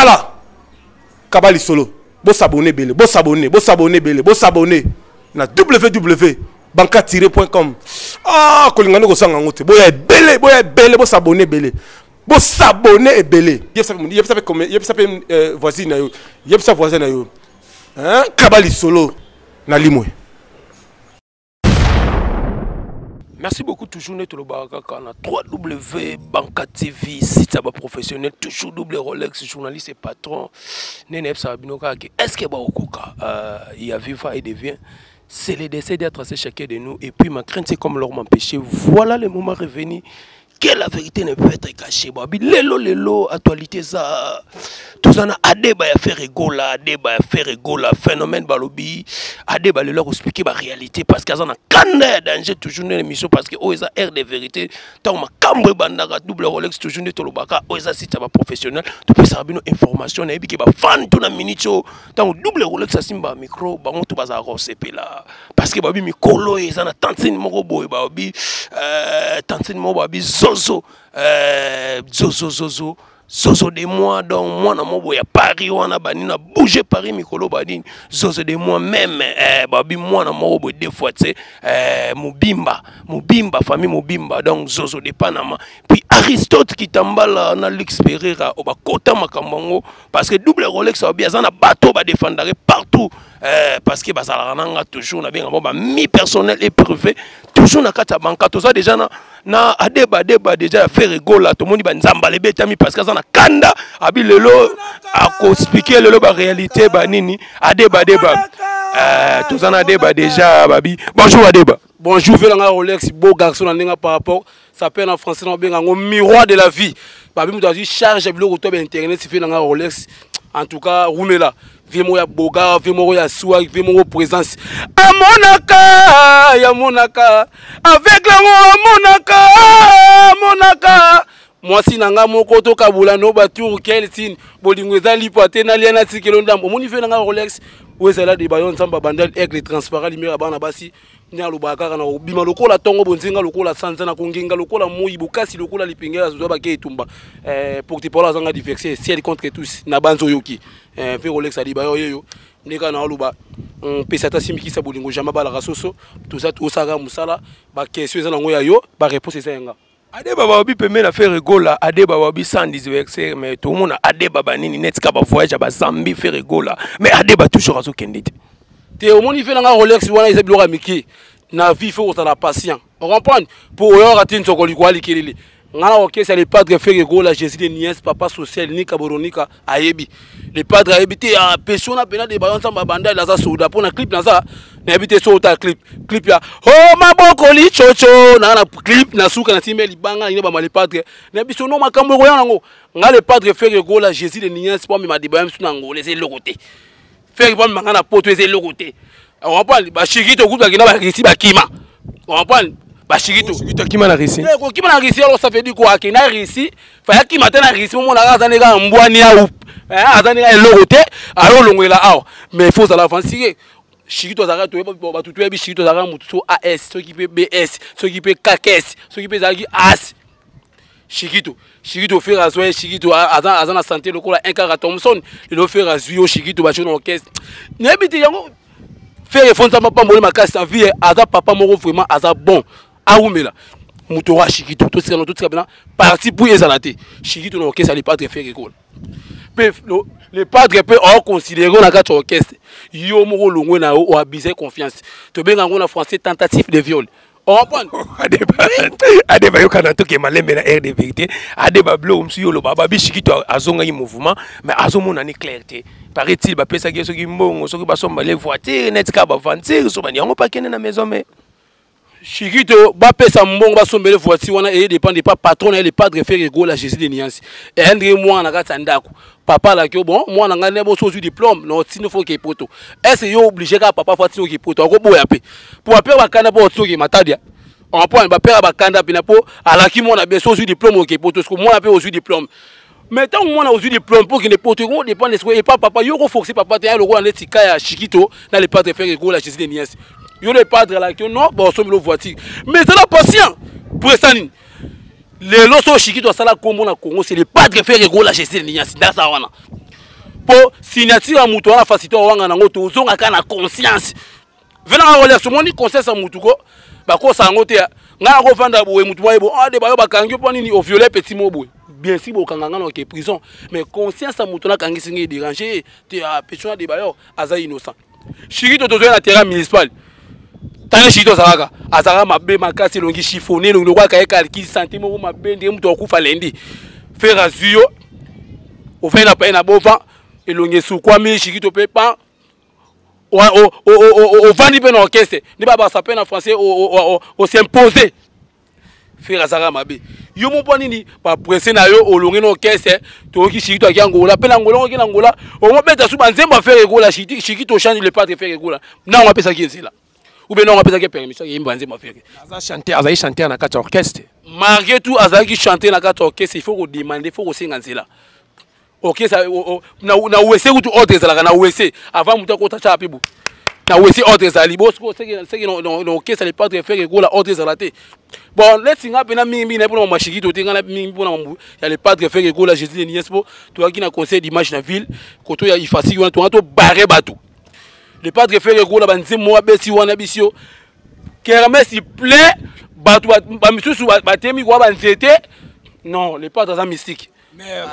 Tala. Kabali solo. Bo s'abonner belé. Bo s'abonner. Bo s'abonner belé. Bo s'abonner. Na www.banka-.com. Ah, kolingano ko sanga ngote. Boya belé. Boya belé. Bo s'abonner belé. Bo s'abonner belé. Yep ça fait voisine na yo. Yep ça voisin na yo. Hein? Kabali solo. Na limwe. Merci beaucoup, toujours net le Baraka, 3W Banka TV, site professionnel, toujours double Rolex, journaliste et patron. Nenep Sabinoka, est-ce que Baokoka, il y a vivant et devient, c'est le décès d'être tracé chacun de nous. Et puis ma crainte, c'est comme leur m'empêcher. Voilà le moment revenu. Que la vérité ne peut être cachée. Lelo, actualité ça. Tout ça, Adeba a fait rigola, phénomène balobi. Adeba leur expliquer la réalité parce qu'ils ont un canard danger toujours dans l'émission parce que ils ont air de vérité. Tant ma cambre bandara double Rolex toujours dans le baka. Ils ont site professionnel. Tu peux savoir une information et puis qui va fan tout la minute. Tant double Rolex simba micro, bah on tout bazar CP là parce que babi mikolo ils ont tantine moko boy babi tantine moko babi Zozo de moi donc moi na mobo ya Paris wana banina bouger Paris mikolo badini Zozo de moi même babi moi na mobo deux fois tu sais Mubimba famille Mubimba donc Zozo de Panama puis Aristote qui tambala na Lux Pereira au ba kota makambango parce que double Rolex a bien na bateau ba défendre partout parce que basalaranga toujours na bien mi personnel et privé toujours na kata banka tout ça déjà na adeba déjà faire rigola tout le monde banzamba les betami parce que ça na kanda abi lelo a expliquer lelo ba réalité ba nini adeba tout ça na adeba déjà babi bonjour adeba bonjour velanga Rolex beau garçon na par rapport ça s'appelle en français on benga miroir de la vie babi mu doit charge bilo ko to internet si velanga Rolex en tout cas roumela Vemo ya boga, vemo ya swag, vemo présence. Amonaka, ya monaka. Avec la monaka. Moi si nanga moko to kabula no batur kelsin bolingo ezali poate na liana tikelo ndambo. Moni fe nanga Rolex, wezala de bayon samba bandal aigle transparent lumière bana basi. Nya lobaka na bima lokola tongo bonzinga lokola sanza na konginga lokola moyi bokasi lokola lipingela zo ba ke etumba. Pour te parler zanga diverser ciel contre tous na banzo yoki. Fait Rolex ali bayo yo ndeka na luba pesa ta simiki sa bolingo jama bala rasoso tout ça tout ça ga musala ba question za ngo ya yo ba réponse ça nga adeba babi peme na faire rigola adeba babi sans anniversaire mais tout le monde adeba banini net ka ba voyage ba Zambie faire rigola mais adeba toujours azo kendite te au monde fait na Rolex wana isa bilora miki na vie faut la patient on comprend pour yo ratin sokoli kwali kelele ngana okesa les padres fait rigola Jésus de Niès papa social ni kaboronika ayebi les padres ayebi a persona pena de bayon samba banda la za soda pona clip na za na ebite so ta clip ya oh maboko li chocho na clip na suka na timbe libanga ni ba les padres na biso no makambo ko yango ngana les padres fait rigola Jésus de Niès pour me dibayam suna ngole c'est le côté faire pour ngana poto c'est le côté on va pas ba chigito kuta kina ba risi ba kima on va pas Bashigito kima na risi kima na risi alors ça veut dire quoi kina risi fa ya kima tena risi mo na azane ga mbwani ya ou azane ga logote alors longwela aw mais il faut ça l'avancer Shigito zaka to ba tutu ya bi Shigito zaka mutu so AS so qui peut BS so qui peut KKS so qui peut zaki AS Shigito fait razoer Shigito azana santé lokola 1 car Thompson il fait razuyo Shigito ba chona orchestre nebiti yango faire fonta papa mole makasi en vie aza papa moko vraiment aza bon aumela mutora Shigito tout ça bien parti pour ezalate Shigito no orchestre les padres faire école les padres peut considérer na ka orchestre yo moko longwe na o abuser confiance to benga ngona français tentative de viol on reprend adeba yo kana to ke malembe na air de vérité adeba blo msuyo lo baba bi Shigito azonga yi mouvement mais azomona ni clarté paraît-il ba pesa ke soki mbongo soki basomba les voitures net ka ba vantir so bani yango pa kene na maison mais Shigito ba pesa mbongo basomba les voitures wana et dépend pas patron et les padres faire ego la Jésus de Niance et André moi na kata ndako papa la ko bon moi na ngane bo so diplôme no tino faut ke poto est-ce yo obligé ka papa faut tino ke poto ko boya pe pour appeler ba kana bo tino ke matadia on point ba père ba kanda pina po alaki moi na beso so diplôme ke poto ko moi na pe au diplôme mais tant moi na au diplôme pour que ne poto ko dépend de et pas papa yo ko forcer papa te lo ko na tika ya Shigito na les padres faire ego la Jésus de Niance yo les padres là que non bon so milo voiture mais c'est la patient pour ça les loso Shigito sala kombo na Congo c'est les padres faire ego la Jésus de Niance dans ça wana pour signature à mutu wana facilité wanga nango to zonga kana conscience venanga Rolex somoni conscience à mutu ko ba ko sango te nga ko vanda boye mutu boye bo ade ba yo bakangi po nini au violer petit mot boye bien si bo kanganga no ke prison mais conscience à mutu na kangi singi déranger te a pétion de ba yo aza innocent Chirito to zo na terrain municipal tane Chirito zalaka azaka mabe makasi longi chiffonné longi kwa ka calcul centime ma bende mutu okufa lendi faire azuyo au fait na pa na bova elongi sukwami Chirito pepa au vandi pe na orchestre ni baba s'appelle en français au s'imposer faire azaka mabe yo mo poni ni ba pressé na yo olongi na orchestre to ki Chirito aki Angola pe na Angola ki na Angola au mo beta su banzemba faire egola Chirito change le pas de faire egola na on appelle ça qui là ou bien non on appelle ça qui permission qui banzemba faire azali chanter na quatre orchestre malgré tout azali chanter na quatre orchestre il faut qu'on demander faut qu'on singa nzela ok ça na wese ou autre ça na wese avant muta ko tacha apibu na wese autre ça libo c'est que non ok ça les pas de faire que la autre ça laté bon let's sing up na mingi na pour machiki to tinga na mingi pour na mbu ya les pas de faire que la Jésus Niespo to aki na conseil d'image na ville koto ya ifasi wana to barrer bateau les pas de faire que la banzimo abesi wana bisio kermesse il plaît bateau ba misusu batemi kwa banzete non les pas dans mystique.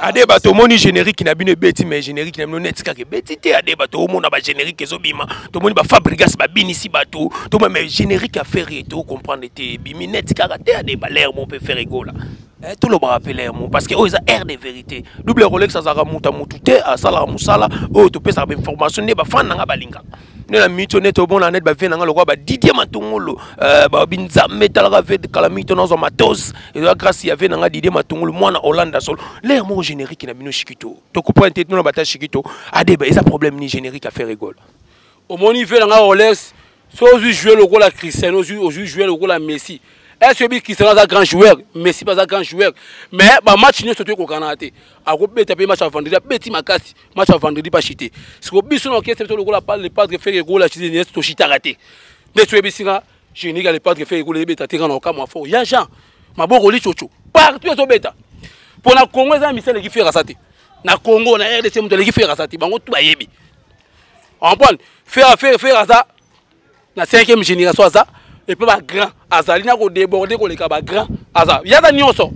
Ade bato moni générique na bino beti mais générique na bino netika ke beti te ade bato mona ba générique ezobima to moni ba fabrigas ba binisi bato to mais générique à faire et to comprendre te bimi netika te ade ba l'air mon peut faire rigola tout le rappeler mon parce que oh ils a air de vérité double Rolex azara muta mutute a sala musala oh to pesa ba information ne ba fan nga balinga ne la mito net au bon la net ba vena nga lokwa ba Didier Matungulu ba binza metal ga ve calamito dans matos et grâce ya vena nga Didier Matungulu mwana Hollande sol l'air mon générique na bino Chikito to comprendre te no bata Chikito ade ba isa problème ni générique à faire rigole au moni vena nga Rolex so jouer le rôle à Cristiano jouer le rôle à Messi. Est-ce que Cristiano est un grand joueur? Messi pas un grand joueur. Mais le match n'est surtout qu'au Canada. A groupe tapé match à vendredi, petit makasi, match à vendredi pas chité. Ce que biso no kese le goal pas le pas de faire goal à chité n'est to chita raté. Mais tu es bisinga, je n'ai pas le pas de faire goal beta te kana okama fo. Ya Jean, maboko li chocho. Partout so beta. Pour la Congo ça misel qui fait rasate. Na Congo na RDC muto qui fait rasate. Bango tout bayebi. On prend faire ça. Na 5e génération ça. Et puis grand azali na ko déborder ko le ka grand azali ya za nyonso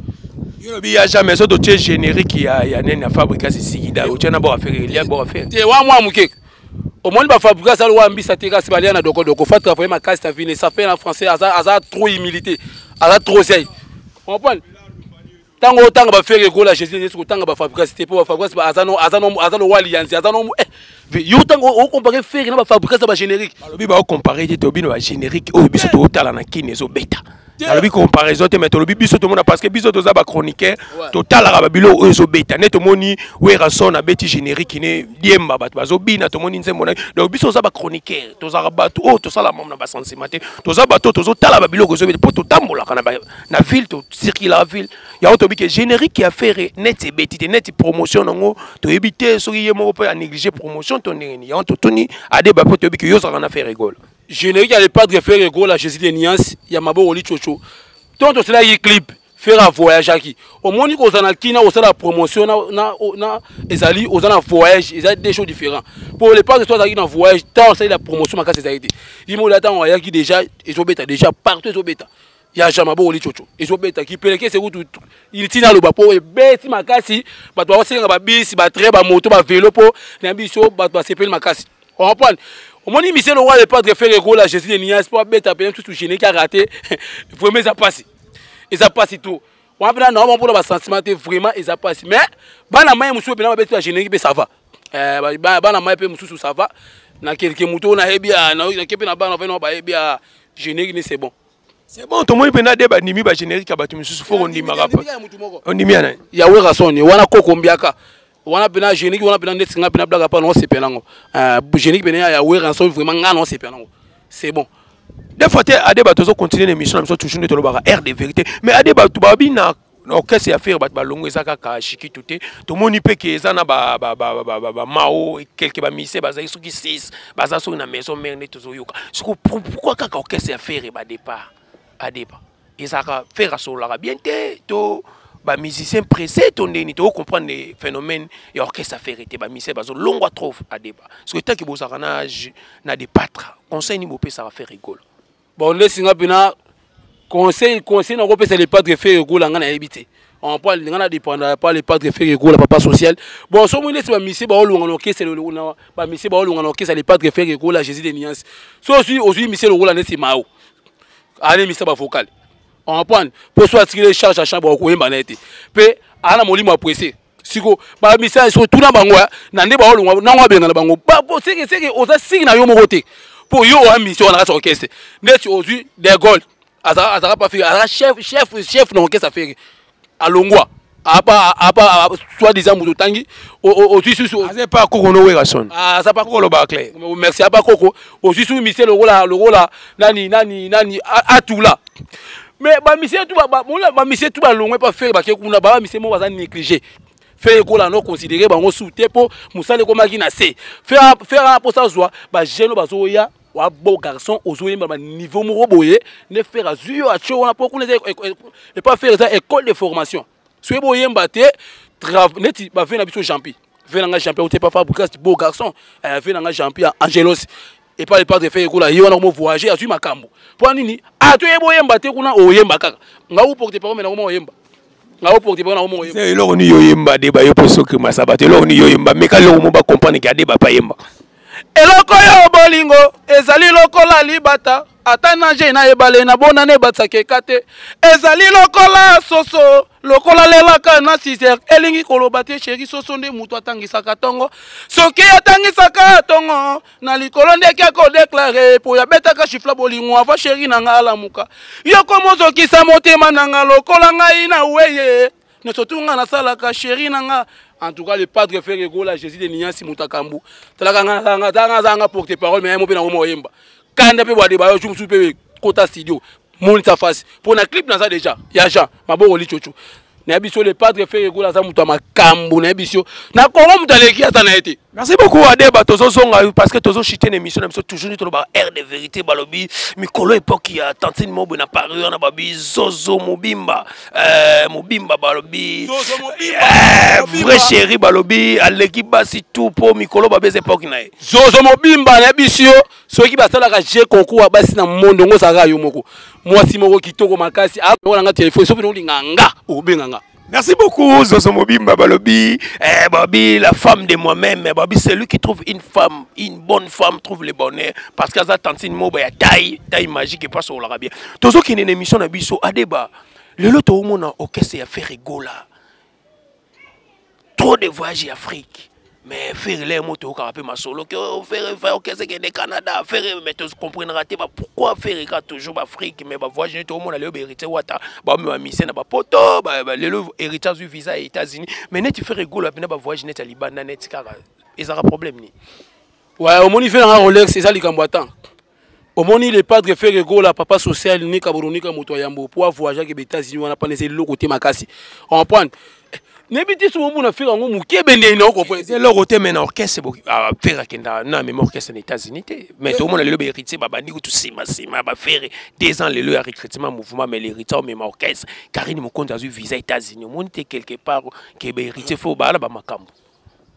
yo bi ya jamais so to tie générique ya nene fabrica sikida o tena bo affaire il y a bo affaire te wa mwa muke au monde ba fabrica ça wa mbisa te ka sibalia na doko fa travailler ma casse ta vie ça fait en français aza trop humilité aza trop sérieux on prend tango ba faire ko la Jésus ko tango ba fabrica c'était pour ba fabrica azano wali yanzi azano yo tango o comparer faire na ba fabrica ça ba générique alobi ba comparer te obino ba générique o biso to tala na kinezo beta alobi comparaison te mais to lobi biso to mona parce que biso to za ba chroniqueur to tala ba bilo o zo beta net moni wera son na beti générique ne diemba ba bazo bina to moni nzembo na donc biso za ba chroniqueur to za ba to o to sala mom na ba sensibilité to za ba to zo tala ba bilo ko zo beta pour to tambola kana na ville to circuler la ville ya auto bi que générique qui a fait net beti net promotion ngo to éviter so yemo peut négliger promotion ton nini ya to toni ade ba po to bi que yo ça na faire rigole générique il y a pas de faire rigole la Jésus de Niance ya mabo oli chocho tonto cela y clip faire un voyage qui au moins ni qu'on a kina au la promotion na ezali aux en voyage ils ont des choses différentes pour les pas de toi qui dans voyage tant c'est la promotion ma casse ça a été il m'a l'attend voyage qui déjà ils ont bêta déjà partout ils ont bêta il y a jamais beau oli chocho ils ont bêta qui peut que c'est où il tient le bapo et bêti ma casse ba doit aussi ba bis ba très ba moto ba vélo pour na biso ba sepel ma casse on prend au moins il le roi de pas de faire rigole la Jésus de Nias pour bêta peine tout génie qui a raté vraiment ça passe et ça passe tout on a non pour la sentiment vraiment et ça passe mais bana mai musu bena bêta génie be ça va bana mai pe musu ça va na quelques motos na hebia na kepe na bana va no ba hebia génie ni c'est bon. C'est bon, tout le monde peut n'a débat nimi ba générique à batu musu faut on dit ma rapport. On dit bien. Ya we rason wana koko mbiaka. Wana pena génique wana pena net singa pena blaga pa non c'est penango. Génique pena ya we rason vraiment nga non c'est penango. C'est bon. Des fois à débat toujours continuer l'émission nous toujours de toloba air de vérité mais à débat tout babi na qu'est-ce à faire ba longo ezaka ka chiki touté to moni pe ke ezana ba mao quelque ba mise ba za soki 6 ba za so na maison mère net toujours yoka. Pourquoi ka qu'est-ce à faire ba départ à débat ezaka faire so la bien te to ba musicien pressé tondeni to comprendre les phénomènes et orchestre affairité ba musicien bazo longo trop à débat parce que tant que bozaka na des pâtres conseil ni bopé ça va faire rigolo bon laissinga bina conseil na kopesa les pâtres faire rigolo ngana ebité on parle ngana dépendre pas les pâtres faire rigolo papa social bon so mo laisse ba musicien ba olunga orchestre ba musicien ba olunga orchestre les pâtres faire rigolo Jésus des nuances so aussi musicien le rôle nesi mao allez musicien ba vocal on prend pour soit tirer charge à chambre ko yemba nete pe ana molimo apprécier siko ba misa so tuna bango na nde ba olunga na ngwa benga na bango ba seke oza sigi na yo moko te pour yo a mission na orchestre neti ozu des gold azara pas faire azara chef na orchestre faire alongwa apa soit disant muto tangi ozu susu azé pas koko no wera son ça pas koko lo ba clair merci apa koko ozu susu mission le rola nani atula mais ba mission tout ba mission tout ba longwe pas faire ba ke kuna ba mission mo baza négliger faire ko la no considérer bango souté pour musale ko makina c faire pour ça joie ba jeune bazo ya wa beau garçon ozoye ba niveau mo boye ne faire azuyo a cho na pour ko ne pas faire ça école de formation soyez boye mbaté neti ba fait na biso champi fait na champi ou t'es pas fabriqué beau garçon fait na champi Angelos et pas les pas de faire ko la yo na mo voyager azu makambo pour nini to yebo yemba te kuna oyemba kaka nga u porte parole na mo yemba nga u porte parole na mo yemba c'est lo ni yo yemba de ba yo poso que masaba te lo ni yo yemba mais ka lo mo ba comprendre que ade ba pa yemba eloko yo bolingo ezali lokola libata ata nage na ebale na bona ne batsake kate ezali lokola soso lokola lelaka na 6h elingi koloba te chéri soso nde mutu atangisaka tongo soki atangisaka tongo na likolo ndeki akodéclare po ya betaka chifla bolingo ava chéri nanga alamuka yoko mozokisa motema nanga lokola ngai na weye nosotunga nasalaka chéri nanga. En tout cas, le padre fait rigoler Jésus de Niansi Moutakambu. Talanga porte parole, mais mon pénal moyemba. Quand on peut voir des bails, je me suis kota studio. Mon ta face. Pour un clip, dans ça déjà. Yaja, ma bonne oli chocho. N'abissio le padre fait rigoler ça Moutama Kambu. N'abissio. N'a comment m'taleki à ta été. Merci beaucoup Adeba Tozo Zonga parce que Tozo chité une émission nous toujours nous ba air de vérité balobi mikolo époque il y a tantine mobo na paru na babi Zozo Mobimba balobi vrai chéri balobi aleki basi tout pour mikolo ba beze époque na Zozo Mobimba na bisio ceux qui basala ka je concours basi na mondo ngo saka yo moko mwasi moko kitoko makasi a on nga téléphone so bino linganga obenganga. Merci beaucoup Zozo Mobimba balobi babi la femme de moi-même babi c'est lui qui trouve une femme une bonne femme trouve le bonheur parce que ça tantine moba ya taille magique et passe au la bien Tozo qui une émission na biso Adeba le loto mona orchestre ya faire rigola trop de voyages en Afrique mais faire les motos au peu ma solo que faire orchestre que Canada faire mais tu comprendras pas pourquoi faire toujours Afrique mais ba voyager tout le monde aller hériter wata ba me mission na ba poto le héritage du visa aux États-Unis mais net tu faire rigola puis na ba voyager net à Liban net car ils aura problème ni ouais au moni fait un Rolex c'est ça li kamboatan au moni le padre fait rigola papa social ni kaburunika moto yambo pour voyager aux États-Unis on a pas laissé le côté makasi on prend Nebiti sur mon affaire en mou qui est béni non comprendre c'est leur côté maintenant orchestre faire kenda na même orchestre aux États-Unis mais tout le monde le héritier baba ni tout sima ba faire 2 ans le recrutement mouvement mais l'héritage même orchestre car il me compte à visa États-Unis on était quelque part que héritier faut ba makambo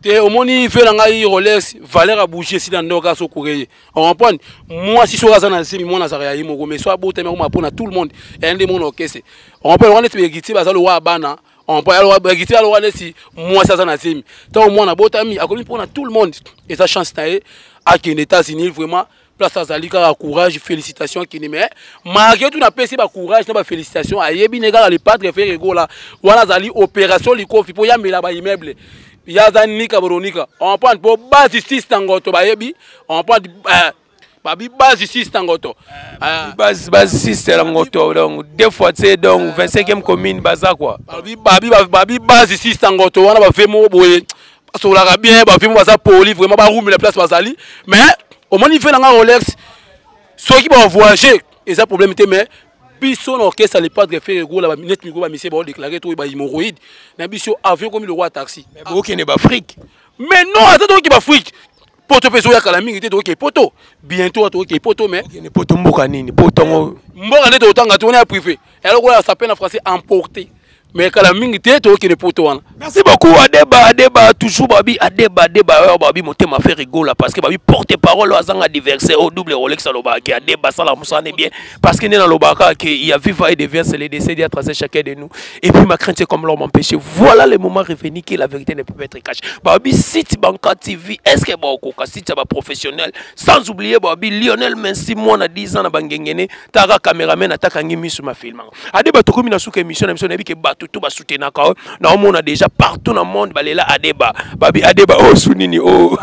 te au moni fait ngai Rolex valeur a bouger si dans ndoka so courir on comprend moi si so razana simi moi na zaria yimo mais so abote mais on pour tout le monde et un de mon orchestre on peut on est héritier bazalo wa bana on peut alors regretter alors si moi ça na simi tant moi na botami a connu pour tout le monde et sa chance taé à qui les États-Unis vraiment place à Zalika courage félicitations qui mais malgré tout na pesi ba courage na ba félicitations a yebi nega le padre fait rigola wana zali opération likofi pour ya mela ba immeuble ya zanika boronika on prend pour base 6 tangoto ba yebi on prend babi base 6 tangoto base 6 tangoto donc deux fois c'est donc 25e commune baza quoi babi base 6 tangoto wana ba fait mo boye so la bien ba fait mo baza poli vraiment ba room la place bazali mais au moment il fait na Rolex ceux qui vont voyager et ça problème était mais biso orchestre les padres faire go la net micro ba monsieur ba déclarer tout ba hémorroïde na biso avion comme le roi taxi mais beaucoup ne ba Afrique mais non attends qui ba Afrique poto peso ya kala mingi te to ke poto bientôt to ke poto mais ne poto mboka nini poto mboka ne to tanga to na privé alors quoi ça s'appelle en français emporter mais kala mingi te to ki poto wana. Merci beaucoup Adeba toujours Adeba babi motema fait rigola parce que babi porte-parole azanga adversaire au double Rolex aloba ki Adeba sala musane bien parce que né dans lobaka que il y a vivre et devient c'est les décès à tracer chacun de nous et puis ma crainte c'est comme l'homme empêché. Voilà le moment revenu que la vérité ne peut pas être cachée. Babi site Banka TV est-ce que ba okoka site ba professionnel sans oublier babi Lionel Messi moi na 10 ans na bangengene tara cameraman ataka ngimi sur ma film. Adeba to komi na souka émission na bi ke batutu ba soutenir ka na on a déjà partout dans le monde balela Adeba babi Adeba oh sunini oh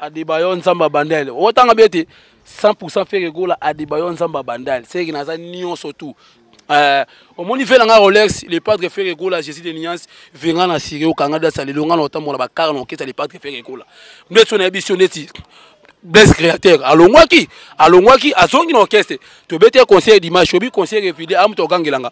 Adeba yo nzamba bandel otanga bete 100% fait rigola Adeba yo nzamba bandel c'est que naza nion surtout au monde fait la Rolex les padres fait rigola Jésus de Niance venga na Syrie au Canada ça les longa longtemps mon ba car non que ça les padres fait rigola mais son ambition neti bless créateur alongwa ki azongi na orchestre to bete conseil d'image obi conseil refidé am to gangelanga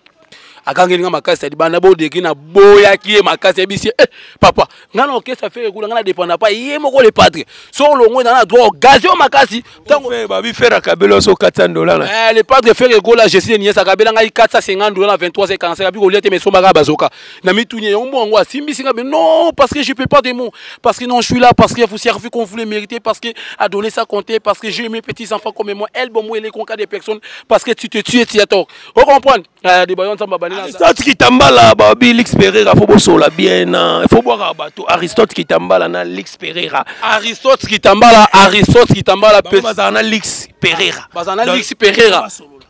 akangelinga makasi di bana bo deki na boya ki makasi bisi papa ngana orchestre fait regula ngana dépend pas yé moko le padre so longo na droit gazio makasi tango babi faire akabelo so $400 le padre fait regula je sais ni ça kabela ngai $450 23h45 bi ko liete mais so maka bazoka na mitunye yombo ngo asimbisi ngabe non parce que je peux pas des mots parce que non je suis là parce que faut servir qu'on voulait mériter parce que à donner ça compter parce que j'ai mes petits enfants comme moi elle bon moi les conca des personnes parce que tu te tues tu as tort on comprend des baillons ça Aristote Kitambala babi Lix Pereira faut bosola bien faut boire bateau Aristote Kitambala na Lix Pereira Aristote Kitambala bazana Lix Pereira bazana Lix Pereira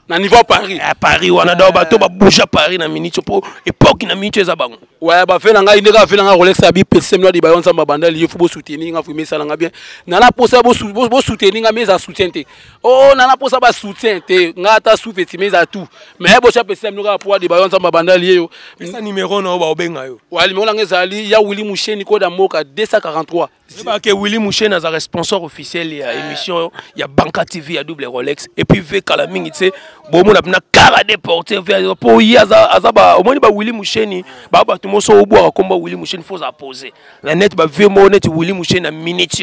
na niveau Paris Paris wana do bateau ba bouger Paris na minute po époque na minute za bango ouais ba fait na ngai ndeka fait na ngai Rolex abi PCM no di ba yonsa babandal il faut bo soutenir nga fumer ça nga bien na la posa bo soutenir nga mais za soutien te oh na la posa ba soutien te nga ta sou petit mais za tout mais bo cha PCM no ga pour di ba yonsa babandal yo ça numéro na ba obenga yo ouais numéro nga zali ya Willy Moucheni ko da moka 243 c'est pas que Willy Moucheni a sponsor officiel ya émission ya Banka TV ya double Rolex et puis ve kala mingi tu bon mon na cara déporter vers pour azaba au moins ba Willy Moucheni ba ba tout mo so boire comme Willy Moucheni faut à poser la net ba ve mo net Willy Moucheni na minute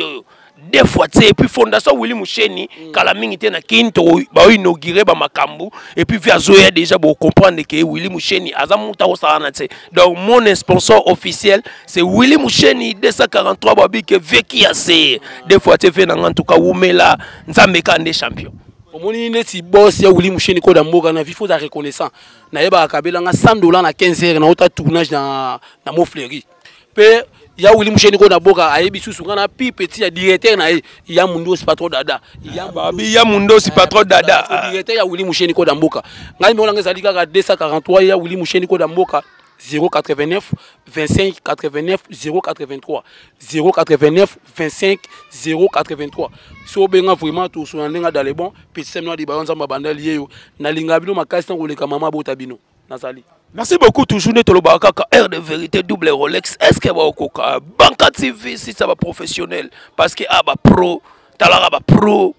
des fois et puis fondation Willy Moucheni kala mingi te na kinto ba inaugurer ba makambu et puis via zoya déjà pour comprendre que Willy Moucheni azamuta osana te donc mon sponsor officiel c'est Willy Moucheni 243 babi que veki assez des fois te fait en tout cas Umela nzambe kande champion omoni neti boss ya Willy Moucheni ko da mboka na vifo za reconnaissant na yeba akabela nga $100 na 15h na ota tournage na Mofleri pe ya Willy Moucheni ko da boka ayebi susu ngana pi petit ya directeur na ya mundo si patron dada ya mundo si patron dada directeur ya Willy Moucheni ko da mboka ngai me olanga zalika ka 243 ya Willy Moucheni ko da mboka 089 25 89 083 089 25 083 so benga vraiment tout so ndinga dans les bons petit no di baonza mabanda lié na linga bino makasi ngo leka mama bota bino nazali. Merci beaucoup toujours ne toloba kaka air de vérité double Rolex est-ce que ba okoka Banka TV si ça va professionnel parce que aba pro talara ba pro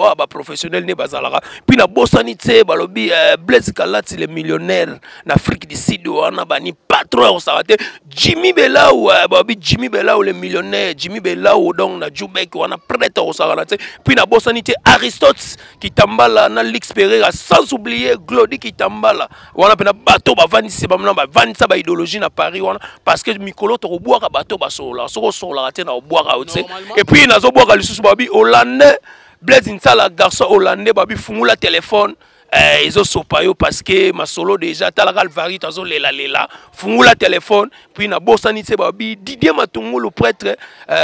aba professionnel ne bazalara puis na bosanité balobi Blaise Kalati le millionnaire d'Afrique du Sud wana bani patron au sarate Jimmy Belau babi Jimmy Belau le millionnaire Jimmy Belau donc na Jubek wana prêtre au sarate puis na bosanité Aristote Kitambala na Lix Pereira sans oublier Glody Kitambala wana pena bateau ba vanisi ba mna ba vanisa ba idéologie na Paris wana parce que mikolo to boire ka bateau ba sola soko sola te na boire out et puis nazo boire lisusu babi hollandais Blaise Nsala garçon hollandais babi fungula téléphone ils ont sopayo parce que ma solo déjà talagal vari tazo lela fungula téléphone puis na bosanité babi Didier Matungulu prêtre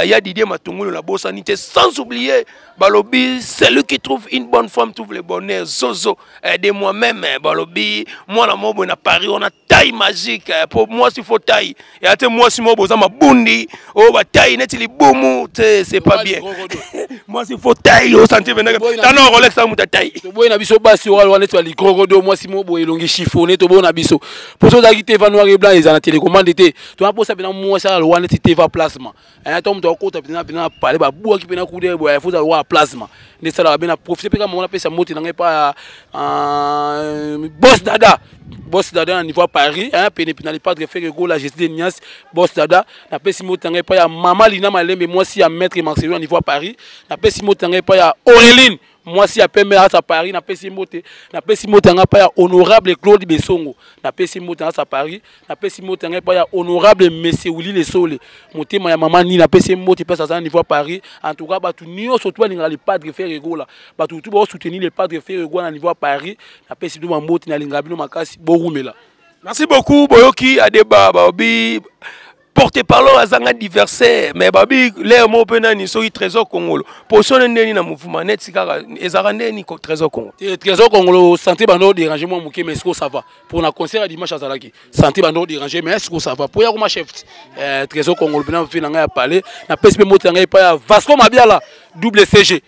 ya Didier Matungulu na bosanité sans oublier balobi celui qui trouve une bonne femme trouve le bonheur Zozo de moi-même balobi moi na mobo na Paris on a taille magique pour moi s'il faut taille et ate moi si mobo za mabundi oh ba taille net li bomu c'est pas bien moi s'il faut taille au sentir venir tano Rolex ça muta taille to boy na biso basi wala net li grogodo moi si mobo elongi chiffonné to bo na biso pour ça qui te va noir et blanc ils en télécommande te to na posa bena moi ça le net te va placement to mto ko to bena parler ba bua ki bena kude boy faut ça plasma ne sala bena profiter pe comme on appelle ça moti na pas boss dada na niveau Paris pene pena pas de faire go la gestion de Nias boss dada na pesi moti na pas ya mama Lina Malembe moi si à maître Marcelo na niveau Paris na pesi moti na pas ya Auréline moi si apembe à Paris na pesi mote nga pa ya honorable Claude Besongo na pesi mote à Paris na pesi mote nga pa ya honorable monsieur Willy Lesole motema ya maman ni na pesi mote pesa ça niveau Paris en tout cas batu nio surtout ninga le padre Ferrego là batu tout ba soutenir le padre Ferrego na niveau Paris na pesi do mote na linga bino makasi borumela. Merci beaucoup Boyoki Adeba Babi. Porte-parole à Zanga diversaire, mais babi l'air mon pena ni so trésor congolo. Position ndeni na mouvement net sikara ezarande ni trésor congo. Trésor congolo santé bando déranger moi muké mais est-ce que ça va? Pour na concert dimanche à Zalaki. Santé bando déranger mais est-ce que ça va? Pour ya comme chef trésor congolo bina fi na nga parler na PSP moto nga pa Vasco Mabiala double CG.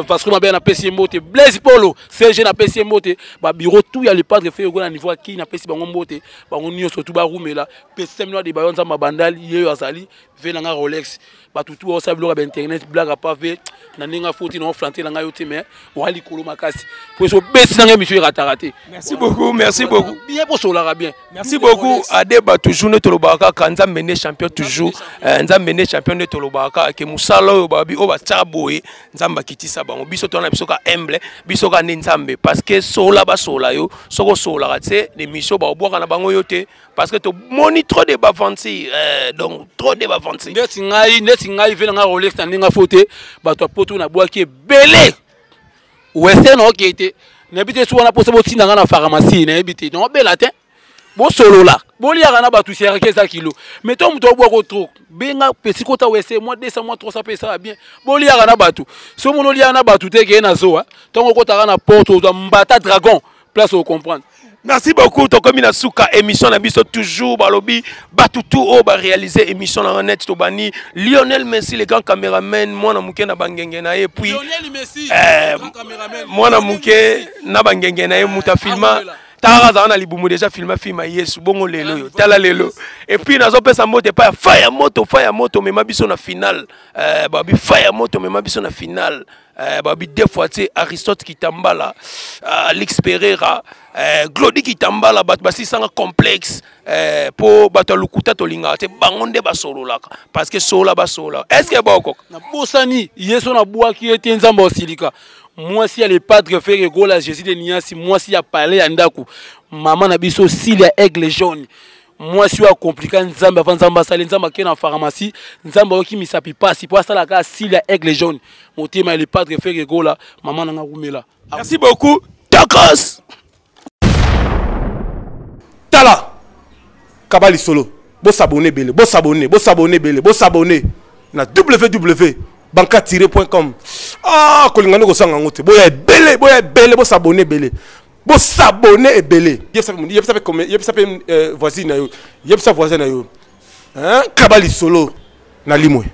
Vasco Mabiala na PSP moto Blaise Polo CG na PSP moto ba bureau tout ya le padre fait au niveau qui na PSP bango moto bango nyo surtout ba rumela PSP no de bayonza mabandali yé azali venanga Rolex batutu o sablo ba internet blague pas ve na ninga foti no flanter na ngayo te mais wali kolo makasi pour so besi na monsieur rataraté. Merci beaucoup, merci beaucoup. Bien pour solara bien. Merci beaucoup Adeba toujours ne tolobaka kanza mené champion toujours nza mené champion ne tolobaka ke musalo babi o ba chaboy nzamba kitisa bango biso tona biso ka humble biso ka nzambe parce que sola ba sola yo soko sola ratse les missions ba boka na bango yote parce que to moni trop de bavanti donc trop de bavanti neti ngai venanga Rolex na ninga fote bato poto na boaki belé western okete na bité so na posa botinda nga na pharmacie na bité non belatin bo solo la bo liaka na batu serre 15 kilo mais to muto bo ko trop benga petit kota wese moi 200 moi 300 pesa bien bo liaka na batu so mono liaka na batu te ke na zo to ko kota na porte o mbata dragon place au comprendre. Merci beaucoup to comme na suka émission na biso toujours balobi batutu o ba réaliser émission na net to bani Lionel Messi le grand caméraman mwana muke na bangenge na et puis Lionel Messi grand caméraman mwana muke na bangenge na e muta filma taraza na libumu déjà filma film Yesu bongo lelo yo tala lelo et puis nazo pesa moto pas fire moto mais mabiso na final babi fire moto mais mabiso na final babi deux fois c'est Aristote qui tambala Alex Pereira Glody qui tambala bat basi sanga complexe pour batalukuta tolinga te bangonde ba solo la parce que sola ba sola est-ce que boko na bosani Yesu na bua qui était nzamba osilika. Moi si le padre Ferrego la Jésus de Niasi moi si a parlé à Ndaku maman na biso s'il y a aigle jaune moi si a compliqué nzamba avant nzamba sale nzamba qui na pharmacie nzamba qui mi sapi pas si pour ça la cas s'il y a aigle jaune motema le padre Ferrego la maman na ngumela. Merci beaucoup Takos Tala Kabali Solo bo s'abonner belé bo s'abonner na www.banka-.com ah kolingano ko sanga ngote boya belé bo s'abonner belé bo s'abonner belé yebsa voisine na yo yebsa voisin na yo hein Kabali Solo na limwe.